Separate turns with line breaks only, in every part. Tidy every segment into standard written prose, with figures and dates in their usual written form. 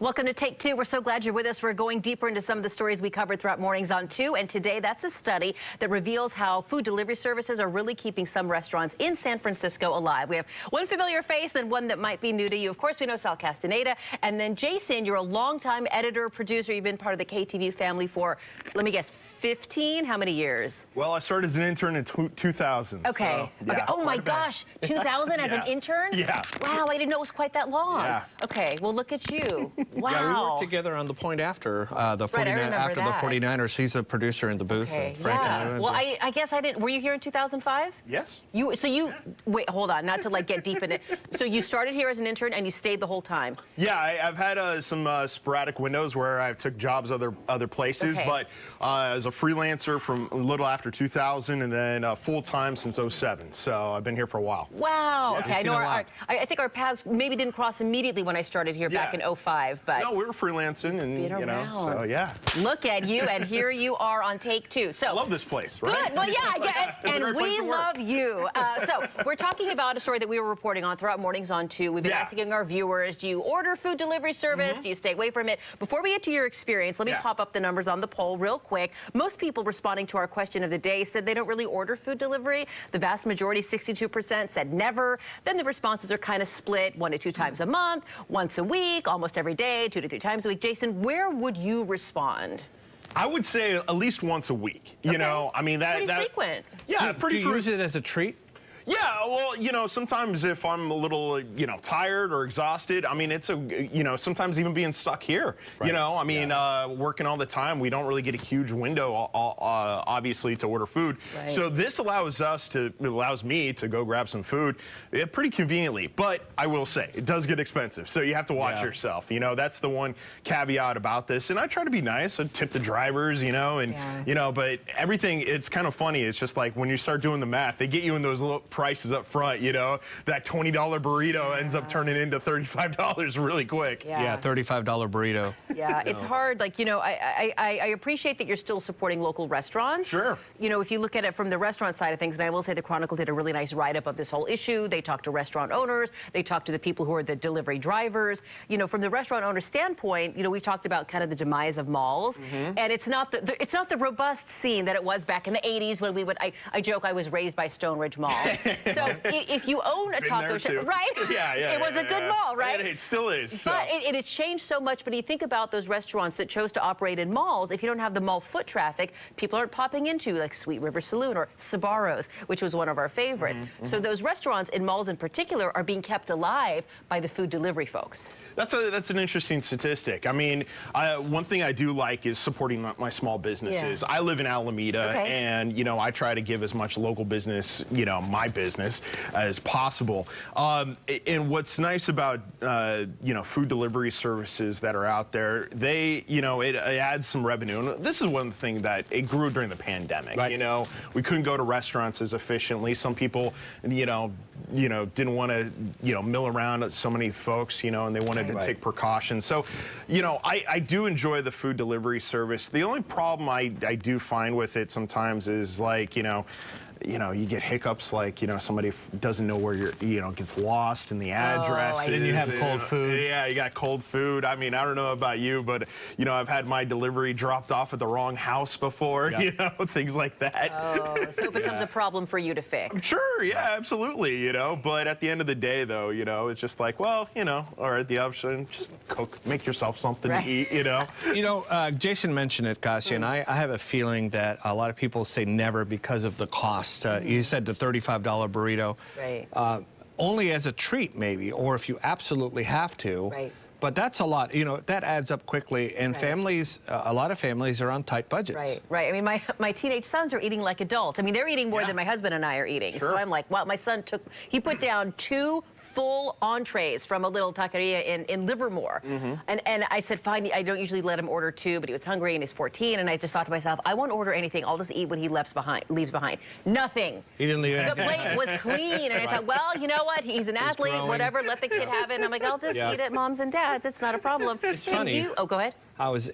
Welcome to Take Two. We're so glad you're with us. We're going deeper into some of the stories we covered throughout mornings on 2. And today, that's a study that reveals how food delivery services are really keeping some restaurants in San Francisco alive. We have one familiar face, then one that might be new to you. Of course, we know Sal Castaneda. And then Jason, you're a longtime editor, producer. You've been part of the KTVU family for, let me guess, 15? How many years?
Well, I started as an intern in 2000.
Okay.
So, yeah,
okay. Oh my gosh, 2000 as an intern?
Yeah.
Wow, I didn't know it was quite that long.
Yeah.
Okay, well, look at you. Wow.
Yeah, we worked together on The Point after the 49ers. He's a producer in the booth.
Okay,
and Frank
yeah.
and I.
Well, I guess I didn't. Were you here in 2005?
Yes.
Wait, hold on, not to like get deep in it. So you started here as an intern and you stayed the whole time?
Yeah, I've had some sporadic windows where I took jobs other places,
Okay.
but as a freelancer from a little after 2000 and then full-time since 07. So I've been here for a while.
Wow.
Yeah.
Okay, I know. I think our paths maybe didn't cross immediately when I started here back in 05, but
no, we were freelancing, and you know, so yeah.
Look at you, and here you are on Take Two. So
I love this place, right?
good. Well, yeah, I get it. And we love you. So we're talking about a story that we were reporting on throughout mornings on 2. We've been asking our viewers, do you order food delivery service? Do you stay away from it? Before we get to your experience, let me pop up the numbers on the poll real quick. Most people responding to our question of the day said they don't really order food delivery. The vast majority, 62%, said never. Then the responses are kind of split, 1 to 2 times a month, once a week, almost every day, 2 to 3 times a week. Jason, where would you respond?
I would say at least once a week. You know, I mean that
Pretty frequent.
Yeah,
Do you use it as a treat?
Yeah, well, you know, sometimes if I'm a little, you know, tired or exhausted, I mean, it's sometimes even being stuck here, you know, I mean, working all the time, we don't really get a huge window, obviously, to order food.
Right.
So this allows me to go grab some food pretty conveniently. But I will say, it does get expensive, so you have to watch yourself. You know, that's the one caveat about this. And I try to be nice. I tip the drivers, you know, and, you know, but everything, it's kind of funny. It's just like when you start doing the math, they get you in those little prices up front, you know, that $20 burrito ends up turning into $35 really quick.
Yeah, $35 burrito.
Yeah, it's hard. Like, you know, I appreciate that you're still supporting local restaurants.
Sure.
You know, if you look at it from the restaurant side of things, and I will say the Chronicle did a really nice write-up of this whole issue. They talked to restaurant owners. They talked to the people who are the delivery drivers. You know, from the restaurant owner standpoint, you know, we've talked about kind of the demise of malls, and it's not the robust scene that it was back in the 80s when we would, I joke I was raised by Stone Ridge Mall. So if you own a taco shop, right?
Yeah,
it was a good mall, right?
It still is.
But it has changed so much. But you think about those restaurants that chose to operate in malls. If you don't have the mall foot traffic, people aren't popping into like Sweet River Saloon or Sbarro's, which was one of our favorites. So those restaurants in malls in particular are being kept alive by the food delivery folks.
That's an interesting statistic. I mean, one thing I do like is supporting my small businesses. I live in Alameda, and you know, I try to give as much local business, you know, my business as possible. And what's nice about you know, food delivery services that are out there, they, you know, it adds some revenue. And this is one thing that it grew during the pandemic. You know, we couldn't go to restaurants as efficiently. Some people, you know, didn't want to, you know, mill around so many folks, you know, and they wanted to take precautions. So, you know, I do enjoy the food delivery service. The only problem I do find with it sometimes is like, you know, you get hiccups like, you know, somebody doesn't know where you're, you know, gets lost in the address.
And then you have cold food.
Yeah, you got cold food. I mean, I don't know about you, but, you know, I've had my delivery dropped off at the wrong house before, you know, things like that.
Oh, so it becomes a problem for you to fix.
Sure, yeah, absolutely, you know, but at the end of the day, though, you know, it's just like, well, you know, or at the option, just cook, make yourself something to eat, you know.
You know, Jason mentioned it, Gasia, and I have a feeling that a lot of people say never because of the cost. You said the $35 burrito.
Right.
Only as a treat, maybe, or if you absolutely have to.
Right.
But that's a lot, you know, that adds up quickly. And families, a lot of families are on tight budgets.
Right. I mean, my teenage sons are eating like adults. I mean, they're eating more than my husband and I are eating. So I'm like, wow, my son he put down 2 full entrees from a little taqueria in Livermore. And I said, fine, I don't usually let him order 2, but he was hungry and he's 14. And I just thought to myself, I won't order anything. I'll just eat what he leaves behind. Nothing.
He didn't leave anything.
The plate was clean. And I thought, well, you know what? He's an athlete, whatever. Let the kid have it. And I'm like, I'll just eat it, moms and dads. It's not a problem.
It's funny.
Oh, go ahead.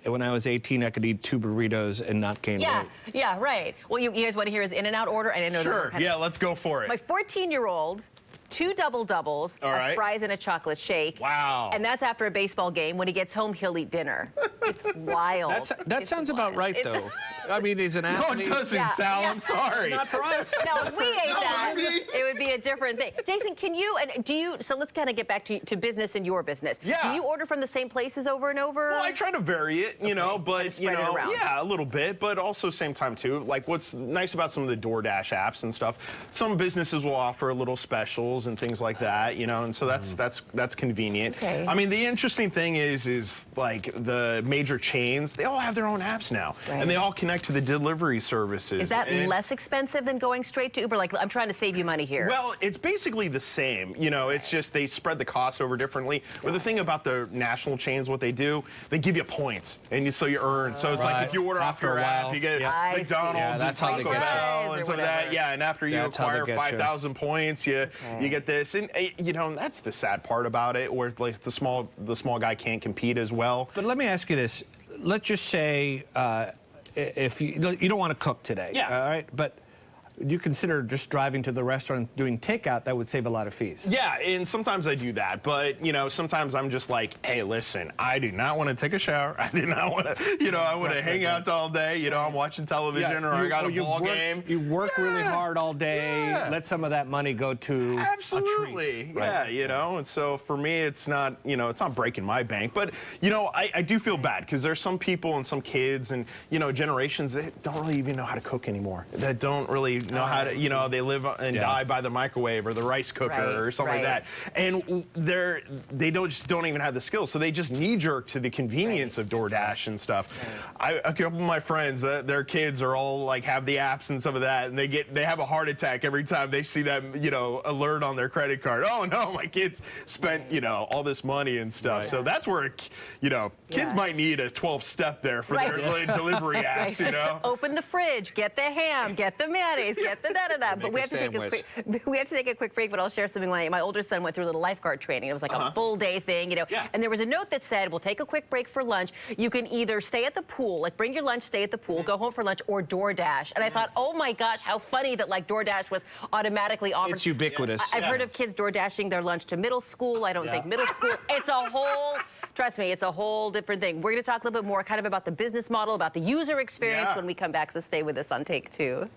When I was 18, I could eat 2 burritos and not gain weight.
Yeah, right. Well, you guys want to hear his In-N-Out order? And I know
sure, yeah, let's go for it.
My 14-year-old 2 double-doubles,
right.
fries and a chocolate shake.
Wow.
And that's after a baseball game. When he gets home, he'll eat dinner. It's wild.
That sounds about right, though. I mean, he's an athlete.
No, it doesn't, Sal. I'm sorry.
Not for us.
No, if we ate that, it would be a different thing. Jason, can you, and do you, so let's kind of get back to business and your business.
Yeah.
Do you order from the same places over and over?
Well, I try to vary it, you know, but, you know,
yeah,
a little bit, but also same time, too. Like, what's nice about some of the DoorDash apps and stuff, some businesses will offer little specials and things like that, you know, and so that's convenient.
Okay.
I mean, the interesting thing is like the major chains, they all have their own apps now, and they all connect to the delivery services.
Is that less expensive than going straight to Uber? Like, I'm trying to save you money here.
Well, it's basically the same. You know, it's just they spread the cost over differently. But the thing about the national chains, what they do, they give you points, and so you earn. So it's like if you order off their app, you get McDonald's and Taco Bell and some of that. Yeah, and after you acquire 5,000 points, you get this. And you know, that's the sad part about it, where like the small guy can't compete as well.
But let me ask you this: let's just say if you don't want to cook today, all right, but you consider just driving to the restaurant doing takeout, that would save a lot of fees.
Yeah, and sometimes I do that, but you know, sometimes I'm just like, hey, listen, I do not want to take a shower. I do not want to, you know, I want to hang out all day. You know, I'm watching television or I got a ball game.
You work really hard all day. Let some of that money go to
absolutely.
A treat.
Yeah, you know, and so for me, it's not, you know, it's not breaking my bank, but you know, I do feel bad because there's some people and some kids and you know, generations that don't really even know how to cook anymore. That don't really know how to, you know, they live and die by the microwave or the rice cooker or something like that. And they just don't even have the skills. So they just knee-jerk to the convenience of DoorDash and stuff. A couple of my friends, their kids are all like have the apps and some of that, and they have a heart attack every time they see that, you know, alert on their credit card. Oh no, my kids spent, you know, all this money and stuff. So that's where, you know, kids might need a 12-step there for their delivery apps, you know.
Open the fridge, get the ham, get the mayonnaise, get the da-da-da. But we have to take a quick break, but I'll share something. My older son went through a little lifeguard training. It was like a full day thing, you know. And there was a note that said, we'll take a quick break for lunch. You can either stay at the pool, like bring your lunch, stay at the pool, go home for lunch, or DoorDash. And I thought, oh my gosh, how funny that like DoorDash was automatically offered.
It's ubiquitous.
I've heard of kids DoorDashing their lunch to middle school. I don't think middle school. It's a whole, trust me, it's a whole different thing. We're going to talk a little bit more kind of about the business model, about the user experience when we come back. So stay with us on Take Two.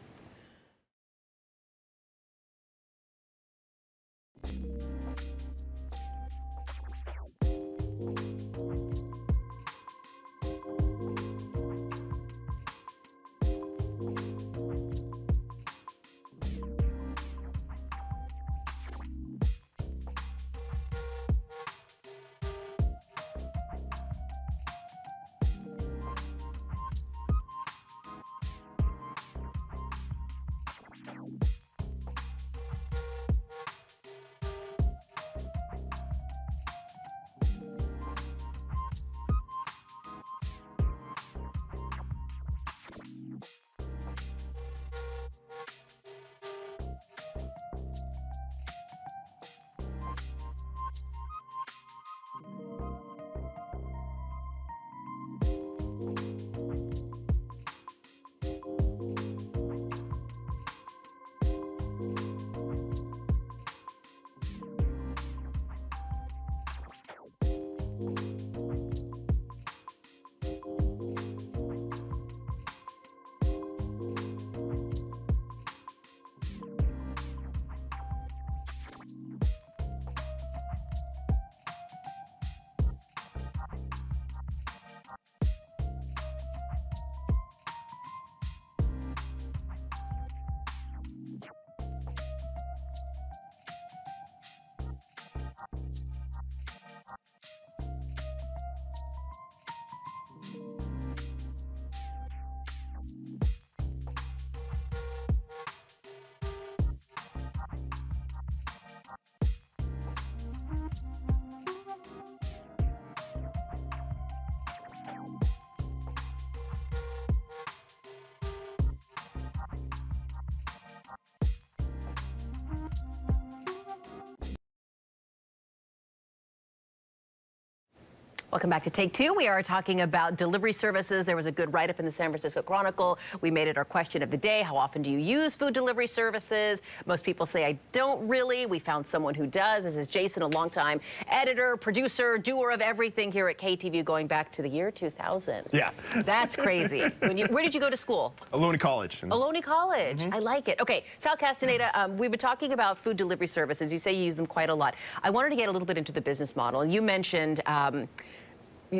Welcome back to Take Two. We are talking about delivery services. There was a good write-up in the San Francisco Chronicle. We made it our question of the day. How often do you use food delivery services? Most people say, I don't really. We found someone who does. This is Jason, a longtime editor, producer, doer of everything here at KTVU going back to the year 2000.
Yeah.
That's crazy. Where did you go to school?
Ohlone College.
Ohlone College. I like it. Okay, Sal Castaneda, we've been talking about food delivery services. You say you use them quite a lot. I wanted to get a little bit into the business model. And you mentioned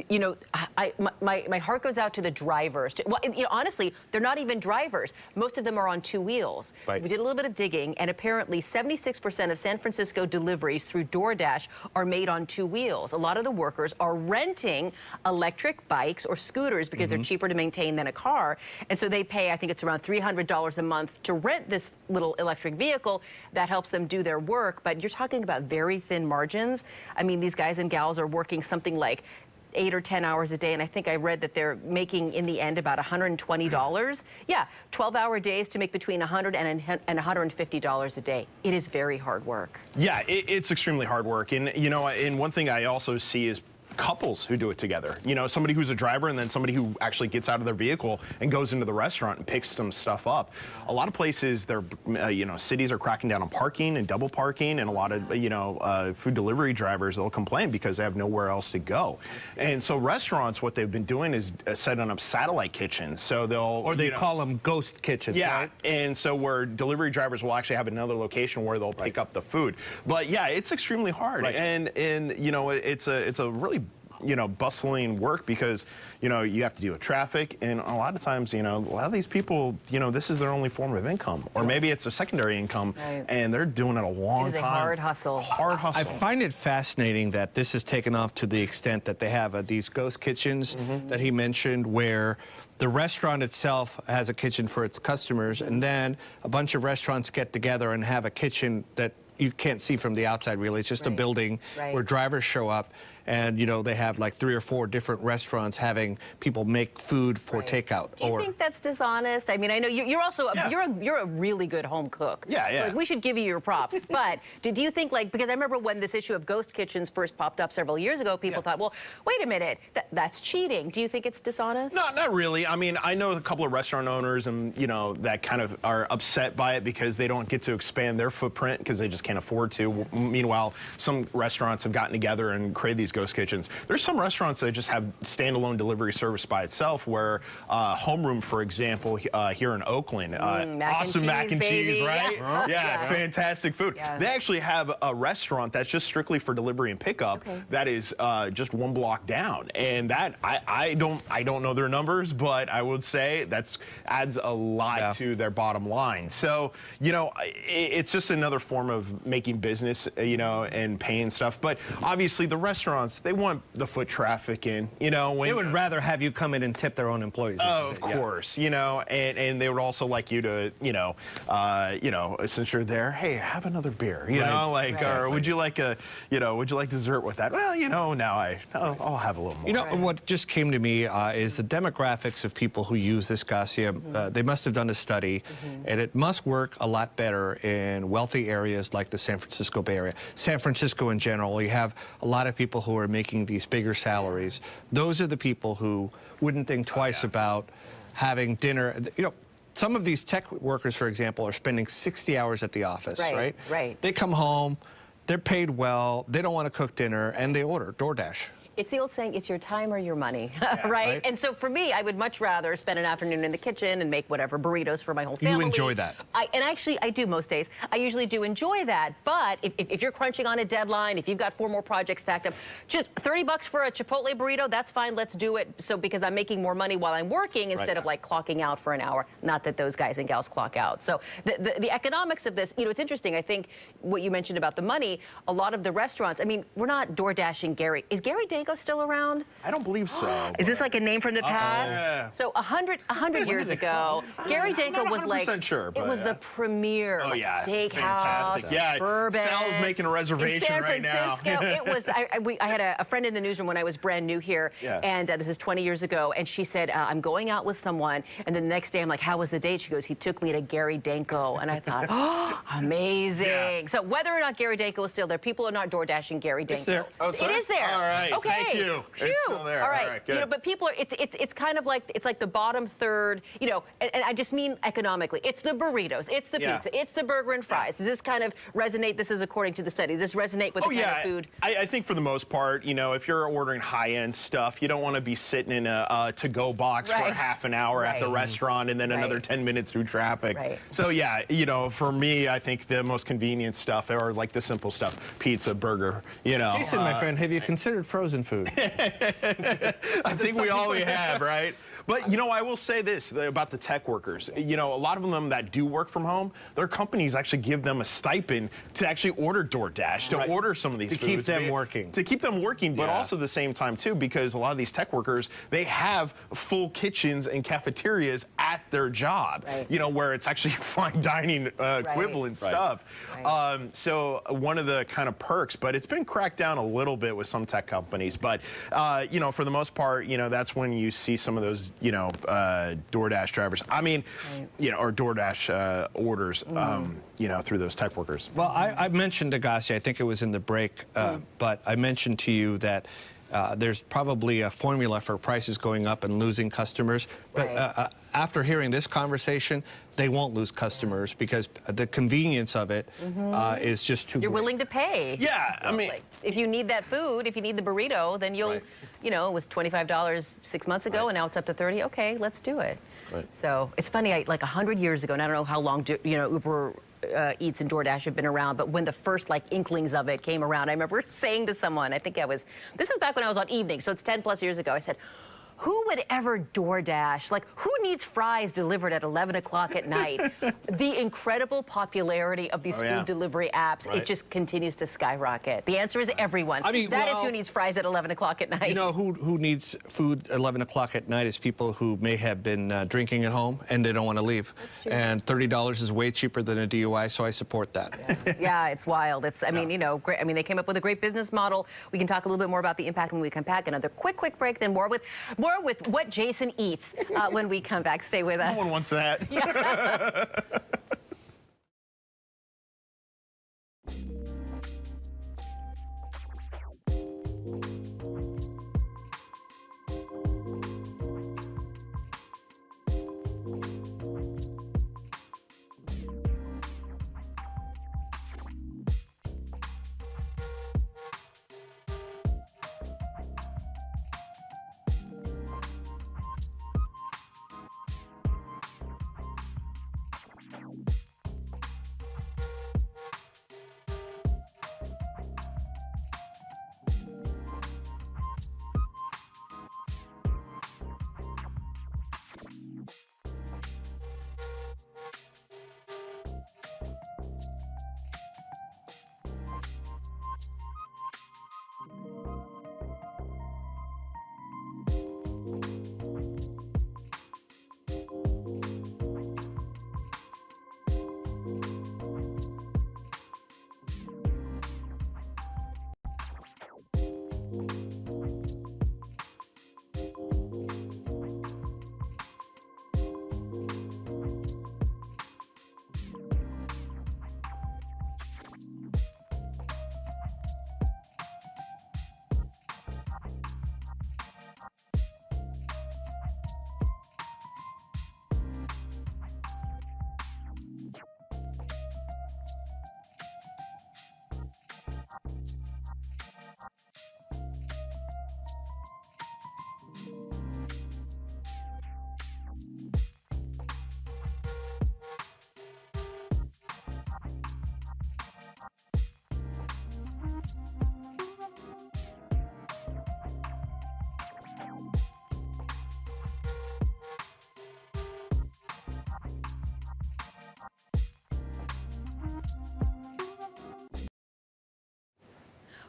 you know, my heart goes out to the drivers. Well, you know, honestly, they're not even drivers. Most of them are on two wheels.
Right.
We did a little bit of digging, and apparently 76% of San Francisco deliveries through DoorDash are made on two wheels. A lot of the workers are renting electric bikes or scooters because they're cheaper to maintain than a car. And so they pay, I think it's around $300 a month to rent this little electric vehicle that helps them do their work. But you're talking about very thin margins. I mean, these guys and gals are working something like 8 or 10 hours a day, and I think I read that they're making in the end about $120. Yeah, 12-hour days to make between $100 and $150 a day. It is very hard work.
Yeah, it's extremely hard work, and you know, and one thing I also see is couples who do it together. You know, somebody who's a driver and then somebody who actually gets out of their vehicle and goes into the restaurant and picks some stuff up. A lot of places, they're, you know, cities are cracking down on parking and double parking, and a lot of, you know, food delivery drivers, they'll complain because they have nowhere else to go. And so restaurants, what they've been doing is setting up satellite kitchens. So they'll...
Or they call them ghost kitchens,
yeah,
right?
and so where delivery drivers will actually have another location where they'll pick up the food. But yeah, it's extremely hard. And you know, it's a really, you know, bustling work because, you know, you have to deal with traffic, and a lot of times, you know, a lot of these people, you know, this is their only form of income, or maybe it's a secondary income, and they're doing it a long time.
It is a hard hustle.
Hard hustle.
I find it fascinating that this has taken off to the extent that they have these ghost kitchens that he mentioned, where the restaurant itself has a kitchen for its customers, and then a bunch of restaurants get together and have a kitchen that you can't see from the outside, really. It's just a building where drivers show up, and, you know, they have like 3 or 4 different restaurants having people make food for takeout.
Do you think that's dishonest? I mean, I know you're also you're a really good home cook.
Yeah, yeah.
So like, we should give you your props. But do you think, like, because I remember when this issue of ghost kitchens first popped up several years ago, people thought, well, wait a minute, that's cheating. Do you think it's dishonest?
No, not really. I mean, I know a couple of restaurant owners, and, you know, that kind of are upset by it because they don't get to expand their footprint because they just can't afford to. Meanwhile, some restaurants have gotten together and created these ghost kitchens. There's some restaurants that just have standalone delivery service by itself, where Homeroom, for example, here in Oakland, awesome mac and cheese, right? Yeah, fantastic food. They actually have a restaurant that's just strictly for delivery and pickup that is just 1 block down, and that I don't know their numbers, but I would say that's adds a lot to their bottom line. So, you know, it's just another form of making business, you know, and paying stuff. But obviously the restaurants, they want the foot traffic in, you know. When,
they would rather have you come in and tip their own employees.
Oh, of course, you know, and they would also like you to, you know, since you're there, hey, have another beer, you know, like, or would you like a, you know, would you like dessert with that? Well, you know, now I'll have a little more.
You know, what just came to me is the demographics of people who use this Gasia. They must have done a study, and it must work a lot better in wealthy areas like the San Francisco Bay Area. San Francisco in general, you have a lot of people who are making these bigger salaries. Those are the people who wouldn't think twice about having dinner. You know, some of these tech workers, for example, are spending 60 hours at the office, right? They come home, they're paid well, they don't want to cook dinner, and they order DoorDash.
It's the old saying, it's your time or your money, right? And so for me, I would much rather spend an afternoon in the kitchen and make whatever burritos for my whole family.
You enjoy that?
And actually, I do most days. I usually do enjoy that. But if you're crunching on a deadline, if you've got 4 more projects stacked up, just $30 for a Chipotle burrito, that's fine. Let's do it. So because I'm making more money while I'm working instead of like clocking out for an hour. Not that those guys and gals clock out. So the economics of this, you know, it's interesting. I think what you mentioned about the money, a lot of the restaurants, I mean, we're not DoorDashing Gary. Is Gary Danko still around?
I don't believe so.
Is this like a name from the past? So 100 years ago, Gary Danko was like,
sure,
it was the premier steakhouse, bourbon.
Sal's making a reservation right now.
In San Francisco, it was, I had a friend in the newsroom when I was brand new here, and this is 20 years ago, and she said, I'm going out with someone, and then the next day I'm like, how was the date? She goes, he took me to Gary Danko, and I thought, oh, amazing. So whether or not Gary Danko is still there, people are not DoorDashing Gary Danko.
It's there.
Oh, it is there.
All right.
Okay.
Thank you.
Phew.
It's still there.
All right.
All right, good.
But people are. It's kind of like the bottom third. And I just mean economically. It's the burritos. It's the pizza. It's the burger and fries. Does this kind of resonate? This is according to the study. Does this resonate with the kind of food?
I think for the most part, if you're ordering high-end stuff, you don't want to be sitting in a to-go box for half an hour at the restaurant and then another 10 minutes through traffic.
Right.
So yeah, for me, I think the most convenient stuff are like the simple stuff: pizza, burger.
Jason, my friend, have you considered frozen food?
I think we all have, right? But, I will say this about the tech workers. A lot of them that do work from home, their companies actually give them a stipend to actually order DoorDash, to order some of these foods.
To keep them working.
To keep them working, but also at the same time, too, because a lot of these tech workers, they have full kitchens and cafeterias at their job, where it's actually fine dining equivalent stuff. Right. So one of the kind of perks, but it's been cracked down a little bit with some tech companies, but, for the most part, that's when you see some of those DoorDash drivers. I mean, or DoorDash orders, through those tech workers.
Well, I mentioned to Gasia, I think it was in the break, but I mentioned to you that there's probably a formula for prices going up and losing customers. But after hearing this conversation, they won't lose customers because the convenience of it is just too
You're
great.
willing to pay.
Yeah, I mean,
if you need that food, if you need the burrito, then you'll, it was $25 6 months ago, and now it's up to 30. Okay, let's do it. Right. So it's funny, like 100 years ago, and I don't know how long, Uber Eats and DoorDash have been around, but when the first inklings of it came around, I remember saying to someone, this was back when I was on evening, so it's 10 plus years ago, I said, who would ever DoorDash? Who needs fries delivered at 11 o'clock at night? The incredible popularity of these food delivery apps, it just continues to skyrocket. The answer is everyone. I mean, that is who needs fries at 11 o'clock at night.
Who needs food at 11 o'clock at night is people who may have been drinking at home and they don't want to leave.
That's true.
And $30 is way cheaper than a DUI, so I support that.
Yeah, it's wild. I mean, great. I mean, they came up with a great business model. We can talk a little bit more about the impact when we come back. Another quick break, then more with what Jason eats when we come back. Stay with us.
No one wants that.
Yeah.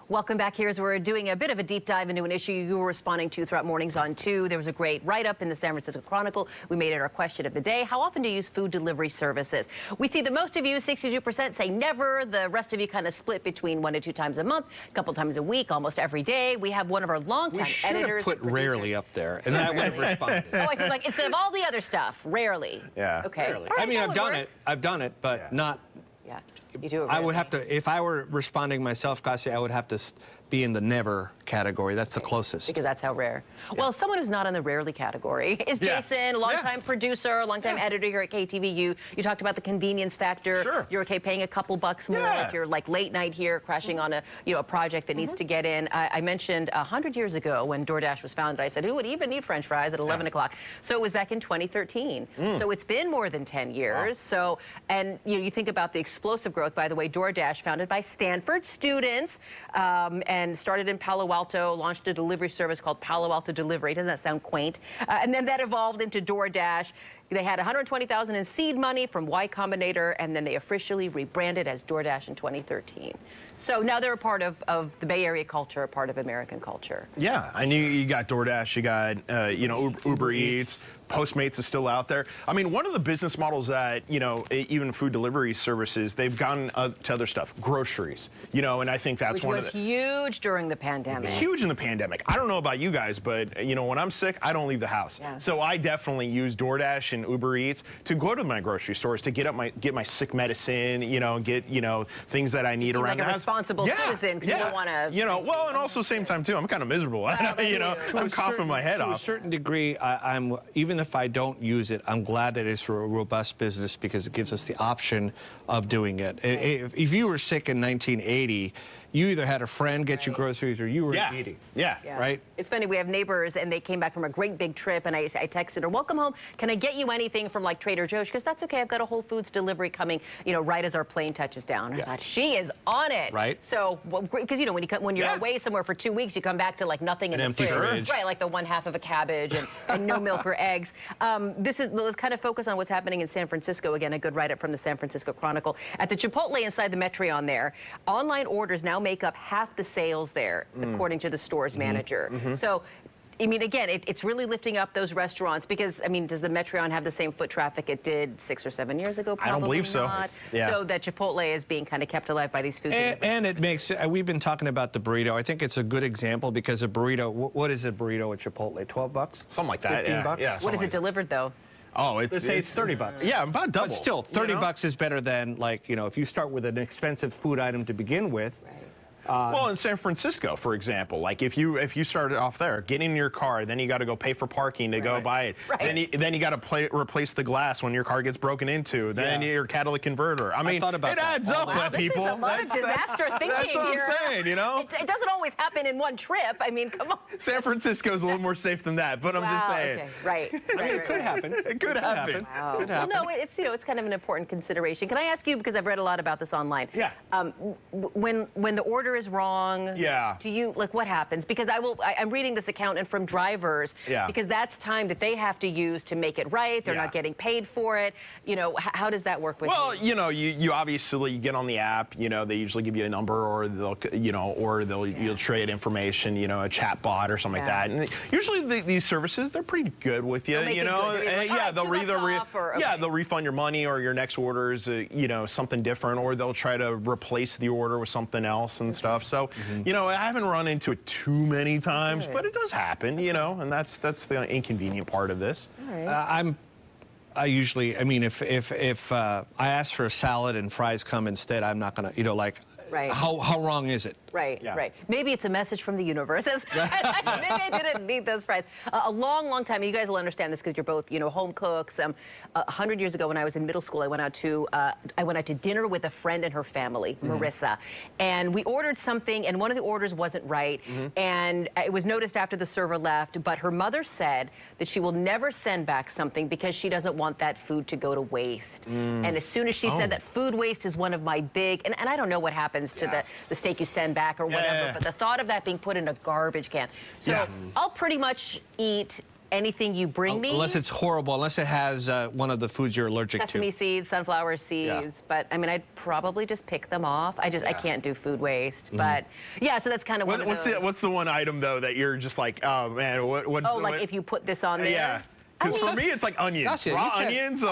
Welcome back here as we're doing a bit of a deep dive into an issue you were responding to throughout Mornings on 2. There was a great write-up in the San Francisco Chronicle. We made it our question of the day. How often do you use food delivery services? We see that most of you, 62%, say never. The rest of you kind of split between 1 to 2 times a month, a couple times a week, almost every day. We have one of our longtime editors.
We should have put rarely up there, and that would have responded.
Oh, I said instead of all the other stuff, rarely.
Yeah.
Okay.
Rarely.
Right,
I mean, I've done it, but not.
Yeah. You do it
I would have to, if I were responding myself, Gasia, I would have to be in the never category. That's the closest.
Because that's how rare. Yeah. Well, someone who's not in the rarely category is Jason, longtime producer, longtime editor here at KTVU. You talked about the convenience factor.
Sure.
You're okay paying a couple bucks more if you're like late night here, crashing on a a project that needs to get in. I mentioned 100 years ago when DoorDash was founded, I said, who would even need French fries at 11 o'clock? So it was back in 2013. So it's been more than 10 years. Wow. So, and you think about the explosive growth. By the way, DoorDash, founded by Stanford students, and started in Palo Alto, launched a delivery service called Palo Alto Delivery. Doesn't that sound quaint? And then that evolved into DoorDash. They had $120,000 in seed money from Y Combinator, and then they officially rebranded as DoorDash in 2013. So now they're a part of the Bay Area culture, a part of American culture.
Yeah, I knew you got DoorDash, you got Uber Eats. Postmates is still out there. I mean, one of the business models that, even food delivery services, they've gone to other stuff, groceries, and I think that's
one of the... Which was huge during the pandemic.
Huge in the pandemic. I don't know about you guys, but, when I'm sick, I don't leave the house. Yeah. So I definitely use DoorDash and Uber Eats to go to my grocery stores to get my sick medicine, get, things that I need around the house.
Like a responsible citizen, because you don't want to...
well, and also same time, too, I'm kind of miserable.
Well,
I'm coughing my head off.
To a certain degree, I'm even if I don't use it, I'm glad that it's a robust business because it gives us the option of doing it. If you were sick in 1980, you either had a friend get you groceries or you were eating.
Yeah.
Right?
It's funny, we have neighbors and they came back from a great big trip and I texted her, welcome home. Can I get you anything from like Trader Joe's? She goes, that's okay. I've got a Whole Foods delivery coming, right as our plane touches down. I thought, she is on it.
Right.
So, because when you're away somewhere for 2 weeks, you come back to like nothing in the fridge. Right, like the one half of a cabbage and no milk or eggs. Let's kind of focus on what's happening in San Francisco. Again, a good write-up from the San Francisco Chronicle. At the Chipotle inside the Metreon there, online orders now make up half the sales there, according to the store's manager. So, I mean, again, it's really lifting up those restaurants because, I mean, does the Metreon have the same foot traffic it did 6 or 7 years ago? Probably
I don't believe so.
Not.
Yeah.
So that Chipotle is being kind of kept alive by these food
and it makes, we've been talking about the burrito. I think it's a good example because a burrito, what is a burrito at Chipotle? 12 bucks?
Something like that.
15 bucks?
Yeah,
what is it delivered, though?
Oh,
let's say it's 30 bucks.
Yeah, about double.
But still, 30 bucks is better than, like, if you start with an expensive food item to begin with.
Right.
Well, in San Francisco, for example, like if you started off there, get in your car, then you got to go pay for parking to go buy it.
Right.
Then you got to replace the glass when your car gets broken into. Then your catalytic converter. I mean, it adds up, people.
This is a lot of disaster thinking
that's what
here.
I'm saying,
It doesn't always happen in one trip. I mean, come on.
San Francisco's a little more safe than that, but I'm just saying.
Okay. Right.
I mean, it could happen.
It could happen.
Wow.
Could happen.
Well, no, it's kind of an important consideration. Can I ask you, because I've read a lot about this online?
Yeah.
When the order is wrong.
Yeah.
Do you, like, what happens? Because I'm reading this account and from drivers. Yeah. Because that's time that they have to use to make it right. They're not getting paid for it. How does that work with you?
Well, you obviously get on the app. They usually give you a number, or you'll trade information. A chat bot or something like that. And usually these services, they're pretty good with you. They'll refund your money, or your next order is something different, or they'll try to replace the order with something else and stuff. So. I haven't run into it too many times, but it does happen, and that's the inconvenient part of this.
All right.
I usually, if I ask for a salad and fries come instead, I'm not gonna, how wrong is it?
Right, right. Maybe it's a message from the universe. Maybe I didn't need those fries. A long, long time, you guys will understand this because you're both, home cooks. 100 years ago when I was in middle school, I went out to dinner with a friend and her family, Marissa. And we ordered something, and one of the orders wasn't right. And it was noticed after the server left, but her mother said that she will never send back something because she doesn't want that food to go to waste. And as soon as she said that food waste is one of my big, and I don't know what happens to the steak you send back or whatever, but the thought of that being put in a garbage can. So I'll pretty much eat anything you bring me.
Unless it's horrible, unless it has one of the foods you're allergic to.
Sesame seeds, sunflower seeds, but I'd probably just pick them off. I can't do food waste, but so that's kind of one of those.
What's the one item though that you're just like, oh man,
if you put this on there?
Yeah. Because for me, it's like onions. Raw onions.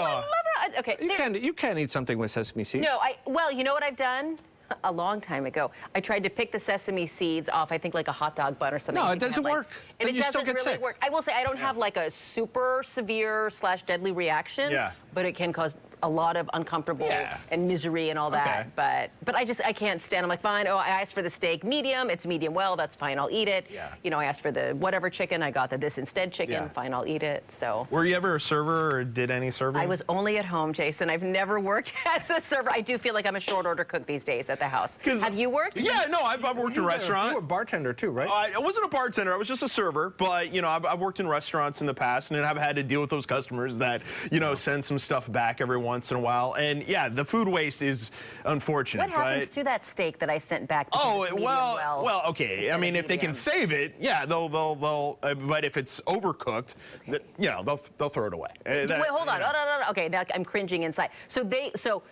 Okay.
You can't eat something with sesame seeds.
No, well, you know what I've done? A long time ago, I tried to pick the sesame seeds off, I think, like a hot dog bun or something.
No, it doesn't work.
And it doesn't really work. I will say I don't have like a super severe / deadly reaction, but it can cause a lot of uncomfortable and misery and all that. But I can't stand. I'm like, fine. Oh, I asked for the steak medium. It's medium well. That's fine. I'll eat it.
Yeah.
You know, I asked for the whatever chicken. I got the this instead chicken. Fine, I'll eat it. So.
Were you ever a server or did any serving?
I was only at home, Jason. I've never worked as a server. I do feel like I'm a short order cook these days at the house. Have you worked?
Yeah, no, I've worked in restaurants.
You were a bartender too, right?
I wasn't a bartender. I was just a server. But, you know, I've worked in restaurants in the past, and I've had to deal with those customers that, you know, send some stuff back every once in a while. And, yeah, the food waste is unfortunate.
What happens to that steak that I sent back?
Oh, well, okay. I mean, if they can save it, yeah, they'll but if it's overcooked, you know, they'll throw it away.
Wait, hold on. No. Okay, now I'm cringing inside. So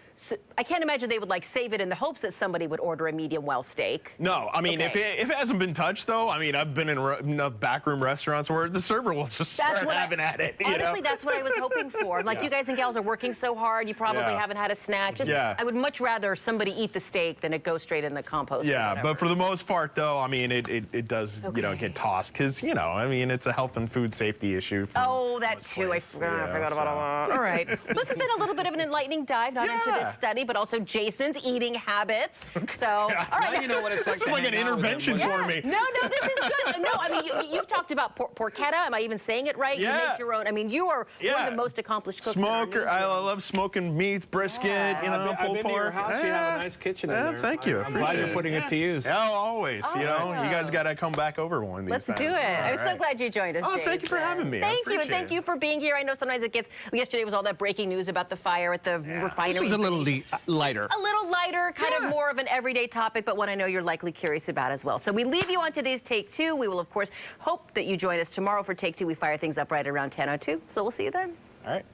I can't imagine they would like save it in the hopes that somebody would order a medium well steak.
No, I mean, if it hasn't been touched, though, I mean, I've been in enough backroom restaurants where the server will just start having at it.
Honestly, that's what I was hoping for. Like, you guys and gals are working so hard, you probably haven't had a snack. I would much rather somebody eat the steak than it go straight in the compost.
Yeah, but for the most part, though, I mean, it does, you know, get tossed because, you know, I mean, it's a health and food safety issue.
Oh, that too. I forgot about all that. All right. This has been a little bit of an enlightening dive, not into this study, but also Jason's eating habits. So, all right.
Now you know what it's like.
This is like an intervention for me.
No, this is good. No, I mean, you've talked about porchetta. Am I even saying it right?
Yeah.
You make your own. I mean, you are one of the most accomplished cooks.
Smoker. I love smoking meats, brisket, you know,
I've been to your house. You have a nice kitchen in there.
Thank you.
I'm glad you're putting it to use.
Yeah, always. You know, you guys got to come back over one of these
Let's
times.
do it. I'm so glad you joined us, Jason.
Thank you for having me.
Thank you, and thank you for being here. I know sometimes it gets. Yesterday was all that breaking news about the fire at the refinery.
This was a little lighter.
A little lighter, kind of more of an everyday topic, but one I know you're likely curious about as well. So we leave you on today's Take Two. We will, of course, hope that you join us tomorrow for Take Two. We fire things up right around 10:02. So we'll see you then.
All right.